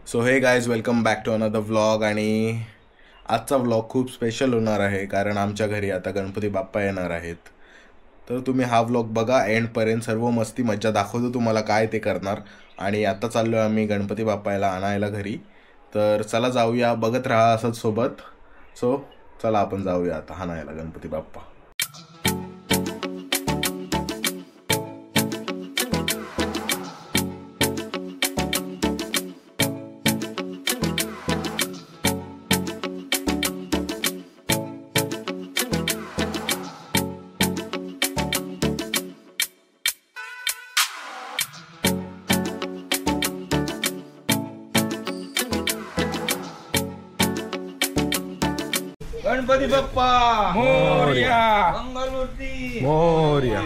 So hey guys welcome back to another vlog. आणि आजचा vlog खूप स्पेशल होणार आहे कारण आमच्या घरी आता गणपती बाप्पा येणार आहेत. तर तुम्ही हा व्लॉग बघा एंडपर्यंत. सर्व मस्ती मज्जा दाखवतो तुम्हाला काय ते करणार. आणि आता चाललो आम्ही गणपती बाप्पाला आणायला घरी. तर चला जाऊया, बघत राहा असंच सोबत. सो चला आपण जाऊया आता आणायला गणपती बाप्पा. गणपती बाप्पा मोरया. मंगलमूर्ती मोरया.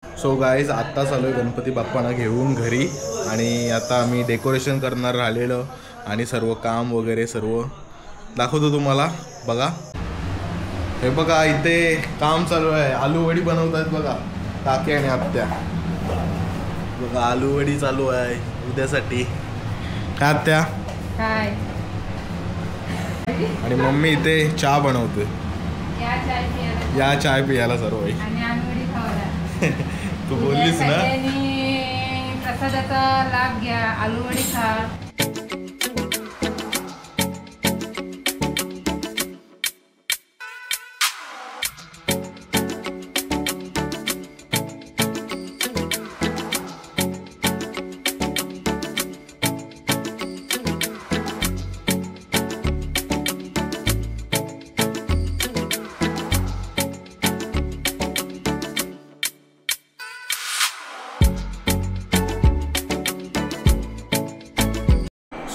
सो गाईज आत्ता चालू आहे गणपती बाप्पांना घेऊन घरी. आणि आता आम्ही डेकोरेशन करणार राहिलेलं आणि सर्व काम वगैरे सर्व दाखवतो तुम्हाला. बघा हे बघा इथे काम चालू आहे. आलू वडी बनवत आहेत बघा काकी आणि आत्या. बघा आलू वडी चालू आहे उद्यासाठी. काय आत्या? काय? आणि मम्मी इथे चहा बनवते. या चाय पियाला सर्व आहे. आणि आंबोडी खावला. तू बोललीस ना. प्रसादाचा लाभ घ्या, आलूवडी खा.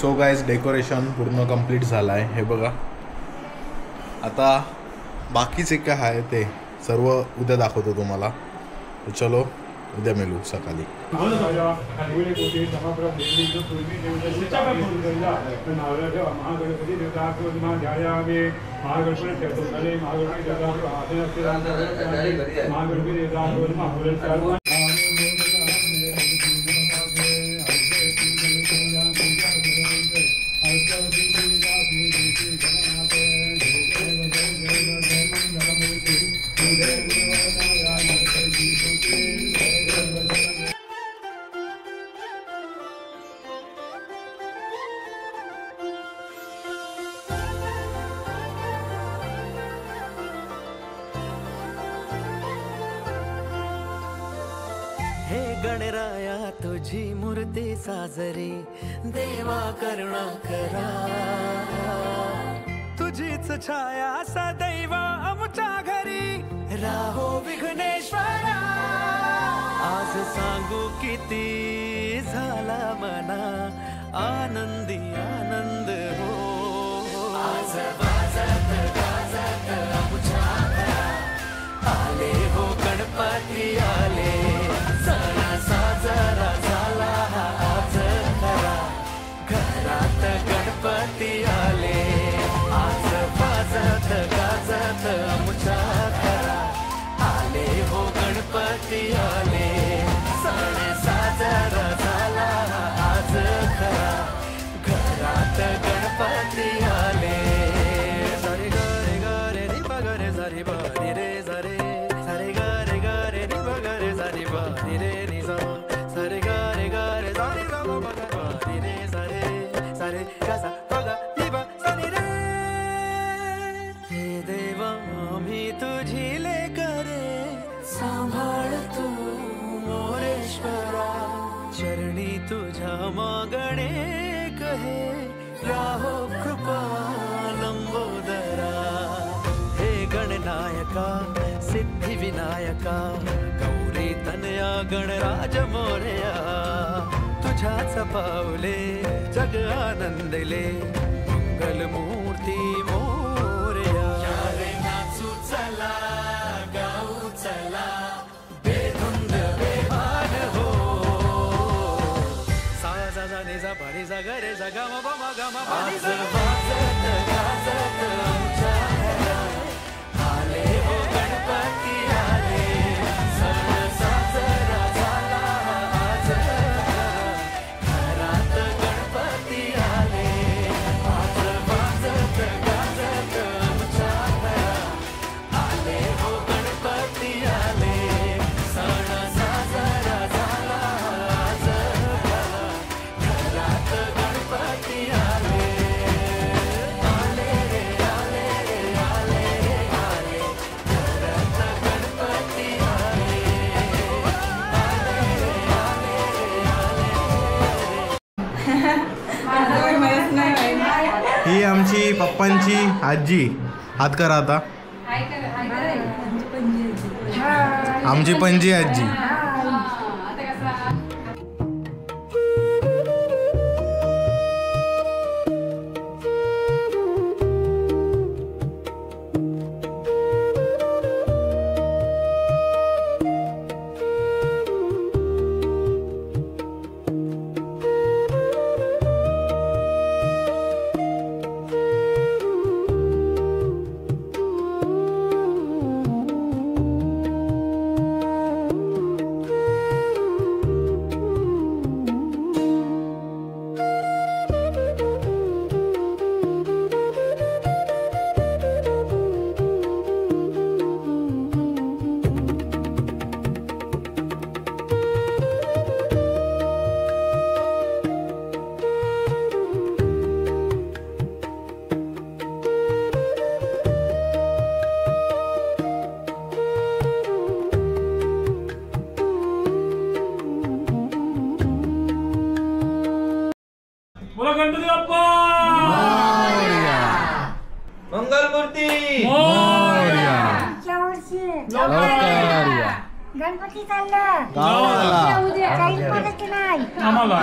सो गाईज डेकोरेशन पूर्ण कंप्लीट झालं आहे. हे बघा आता बाकीचे काय आहे ते सर्व उद्या दाखवतो तुम्हाला. चलो उद्या मिळू सकाळी. हे गणराया तुझी मूर्ती साजरी, देवा करुणा करा. तुझीच छाया सदैव आमच्या घरी राहो विघ्नेश्वरा. आज सांगू किती झाला मना आनंदी आनंद हो. आज वाजत गाजत आमच्या घरा आले हो गणपती आले. साजरा झाला आज खरा घरात गणपती आले. आज वाजत गाजत आमच्या घरा आले हो गणपती आले. सण साजरा झाला आज खरा घरात गणपती आले. सारे गरे गरे रे पगरे सारे बारी रे सारे सारे गरे गरे रे पगरे सारे बारी रे. सारे गारे गारे सारे गा मा गा रे रे सारे सारे गा सा गा नी बा सारे रे. हे देवा आम्ही तुझी लेकरे सांभाळ तू मोरेश्वरा. चरणी तुझ्या मागणे कहे राहो कृपाल विनायका सिद्धिविनायका गौरी तनया गणराज मोरया तुझ्याच पावले जग आनंदले मंगलमूर्ती मोरया रे नाचू चला गाऊ चला बेधुंद बेभान हो सा जा जा नि जा पारी जा ग रे जा गा म प म गा म पा नि सा वाजत गाजत आमच्या घरात आले हो गणपती आले सण साजरा झाला आज घरात गणपती आले आज वाजत गाजत आमच्या घरात आले हो गणपती आले सण साजरा झाला आज घरात गणपती आले आले रे आले रे आले रे आले घरात गणपती आले आले रे आले रे आले ही आमची पप्पांची आजी. हात करा आता. हाय कर हाय कर आमची पणजी आजी. आता कसा बोला गणपती बाप्पा मंगलमूर्ती मोरया. लवकर या. गणपती चाललं गावाला. उद्या काही परत नाही आम्हाला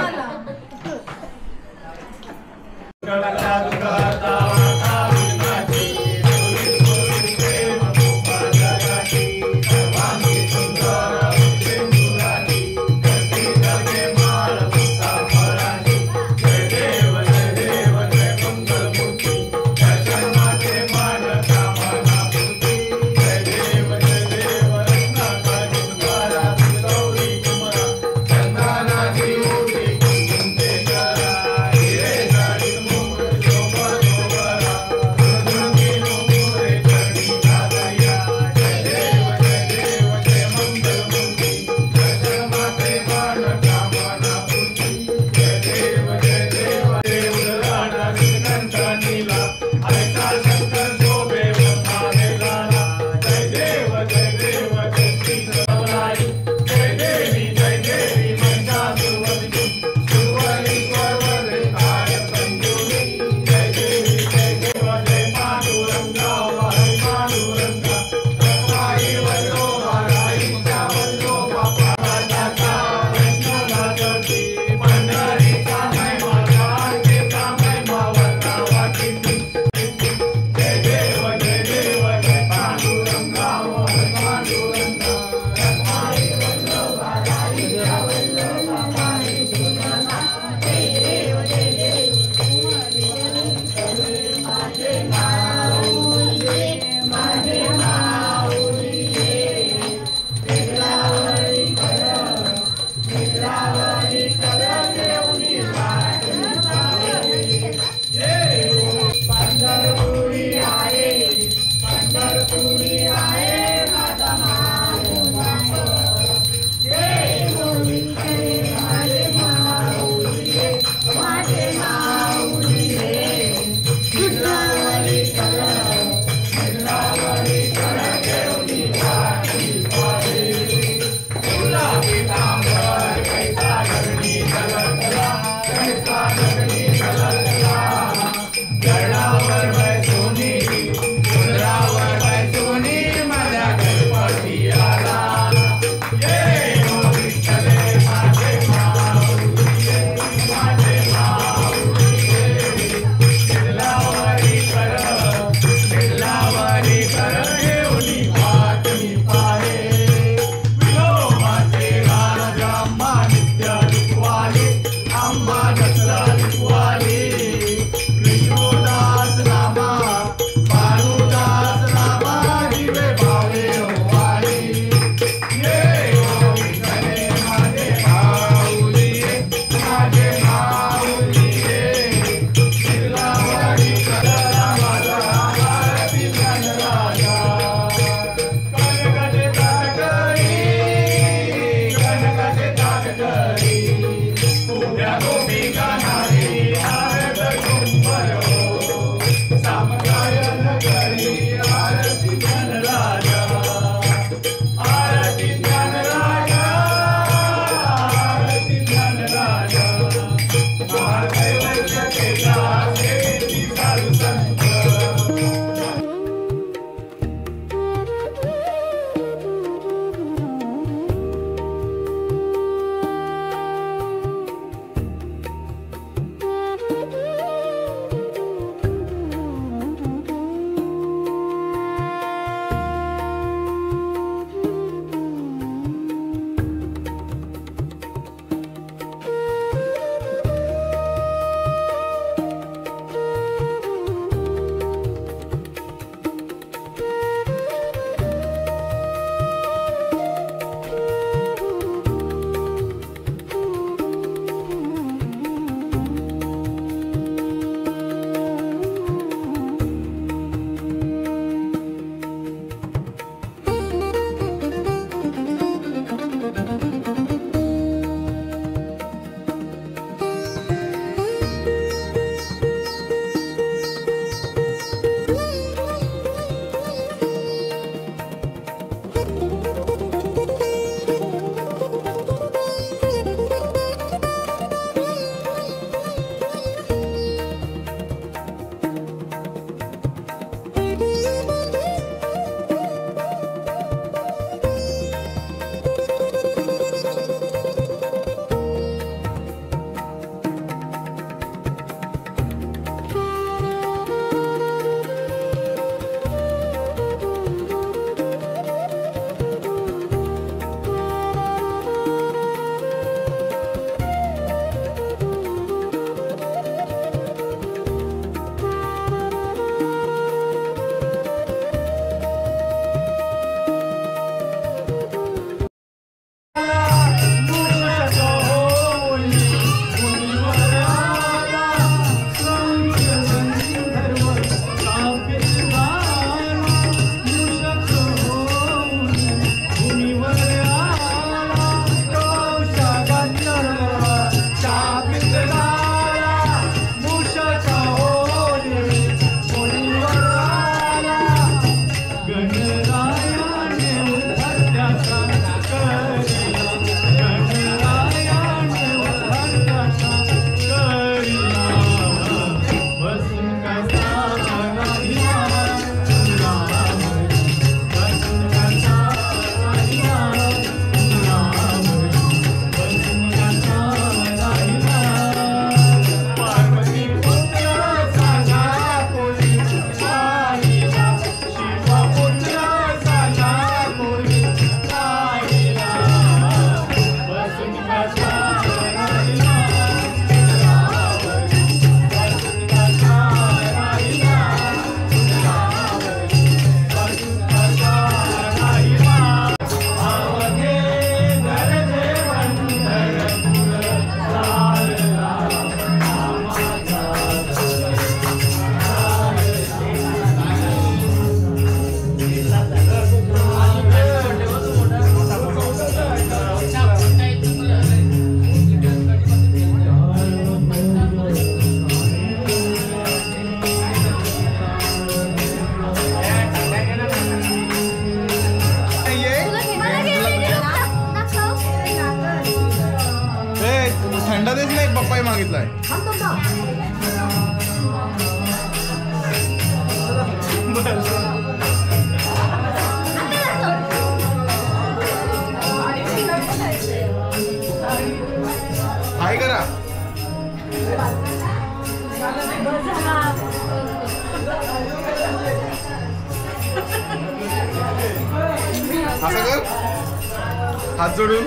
हात जोडून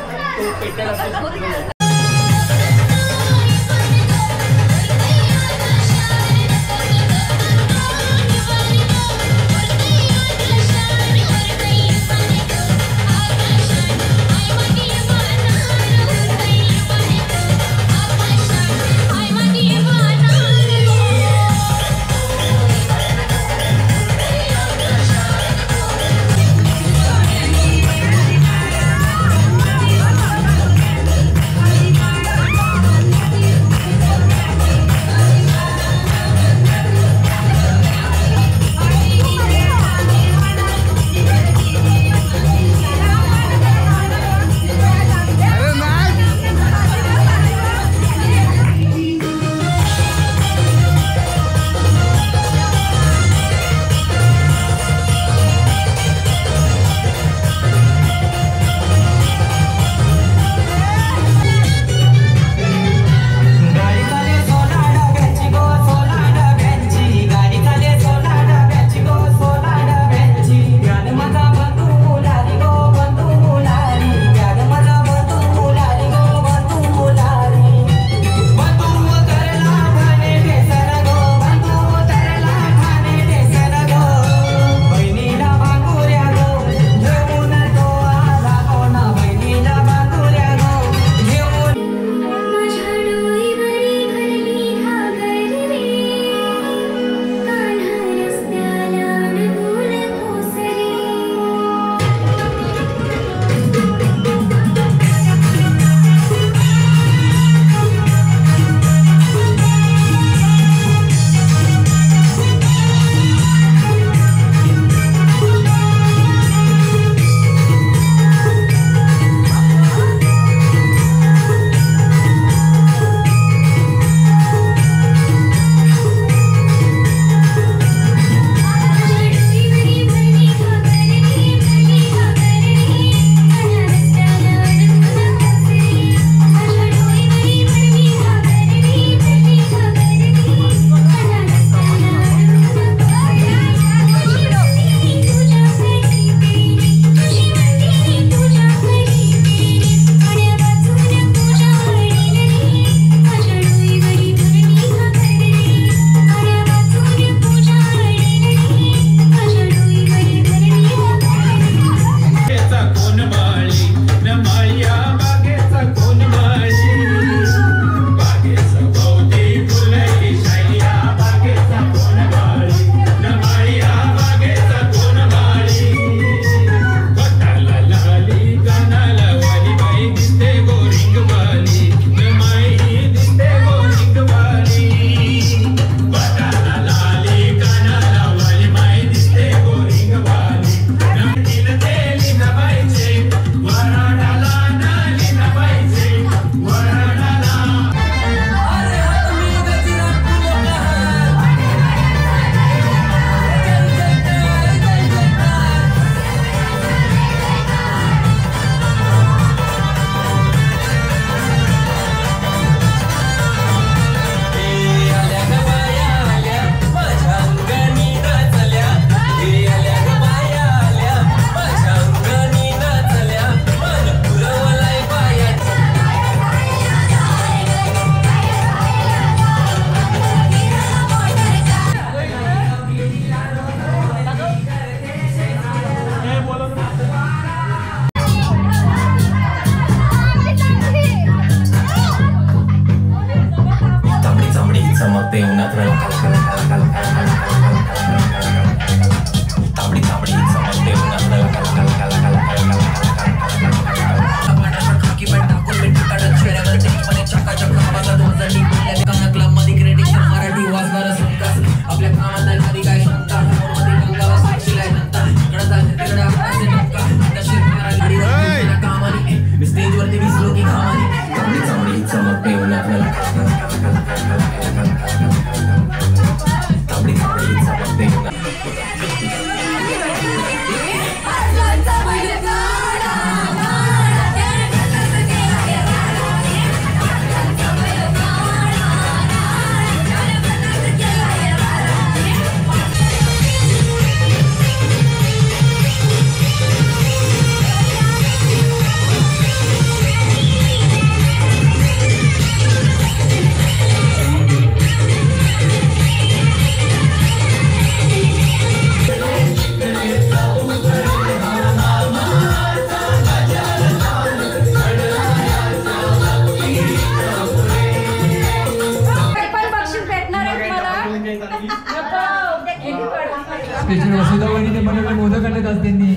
स्पेशल वसुधा वहिनीने बनवलेले मोदक आणले आज त्यांनी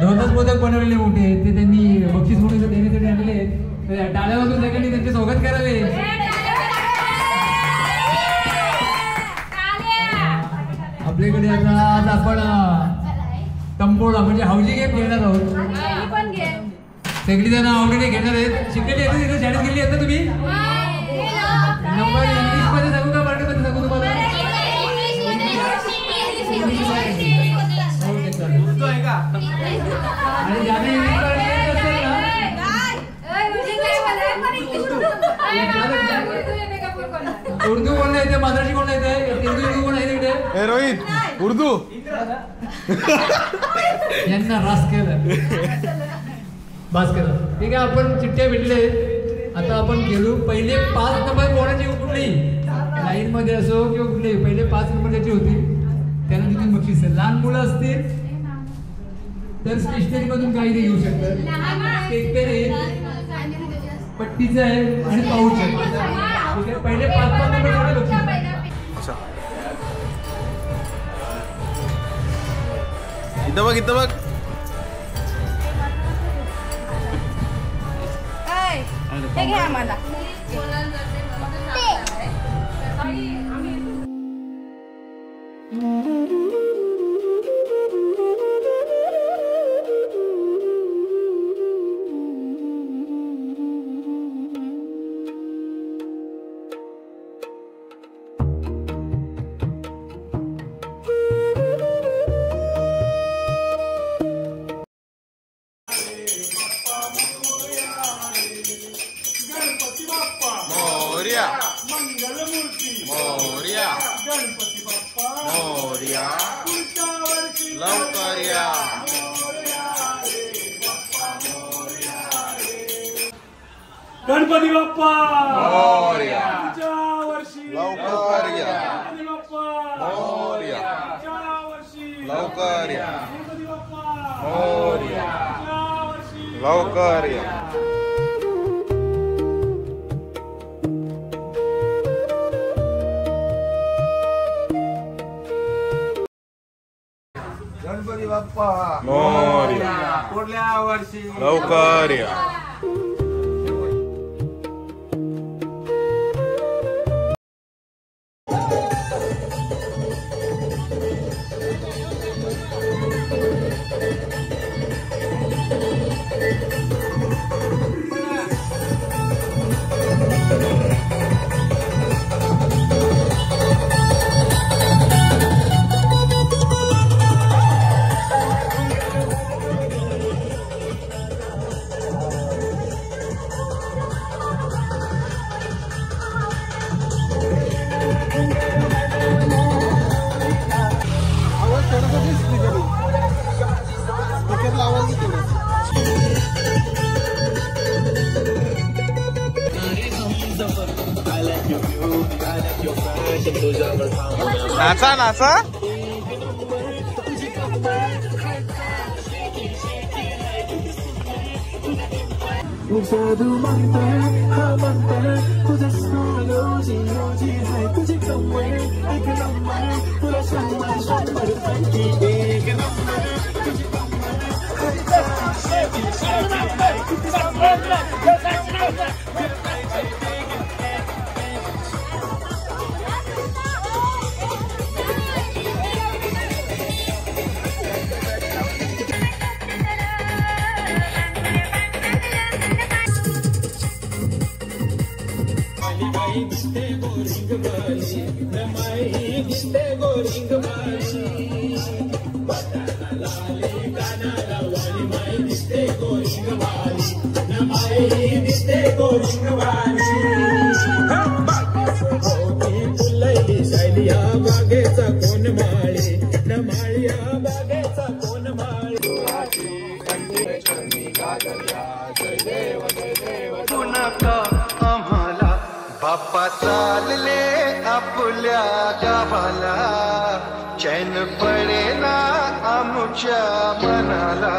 2च मोदक बनवलेले मोठे ते त्यांनी बक्षीस म्हणून देण्यासाठी आणलेले आहेत. टाळ्या वाजवून सगळ्यांनी त्यांचे स्वागत करावे. आपल्याकडे आता आज आपण तंबोळा म्हणजे हाऊजी गेम खेळणार आहोत. सगळी जण आवडीने घेणार आहेत. शिकलेली आहेत तिथे शाळेत गेली आहेत ना तुम्ही? नंबर इंग्लिश मध्ये सांगू का मराठी मध्ये सांगू तुम्हाला? आणि ज्याने इंग्लिश मध्ये येत असेल ना उर्दू कोण येते मराठी कोण येते उर्दू कोण आहे तिकडे? रोहित उर्दू यांना रास केलं बास केलं. ठीक आहे आपण चिठ्ठ्या भेटले. आता आपण खेळू. पहिले 5 नंबर कोणाची कुठली लाईन मध्ये असो किंवा कुठली पहिले 5 नंबर ज्याची होती त्यांना तिथून बक्षीस आहे. लहान मुलं असतील तर स्टेशनरी मधून काही घेऊ शकतात. पट्टीचं आहे आणि पाऊच आहे. ठीक आहे पहिले 5 नंबर बक्षीस. इथं बघ इथं बघ. हे घ्या आम्हाला. मोरया मोरया गणपती बाप्पा मोरया लवकर या. गणपती बाप्पा मोरया पुढच्या वर्षी लवकर या. गणपती बाप्पा मोरया पुढच्या वर्षी लवकर या. गणपती बाप्पा मोरया पुढच्या वर्षी लवकर या. गणपती बाप्पा मोरया पुढल्या वर्षी लवकर या. नाचा नाचा. जादू म्हणते हा म्हणते तुझं सोनं रोजी रोजी आहे तुझी कमर एक नंबर तुला शंभर शंभर पैकी एक नंबर तुझी कमर बागेचा कोण माळी न माळ्या बागेचा कोण माळी नका आम्हाला बाप्पा चालले आपल्या गावाला चैन पडेना आमच्या मनाला.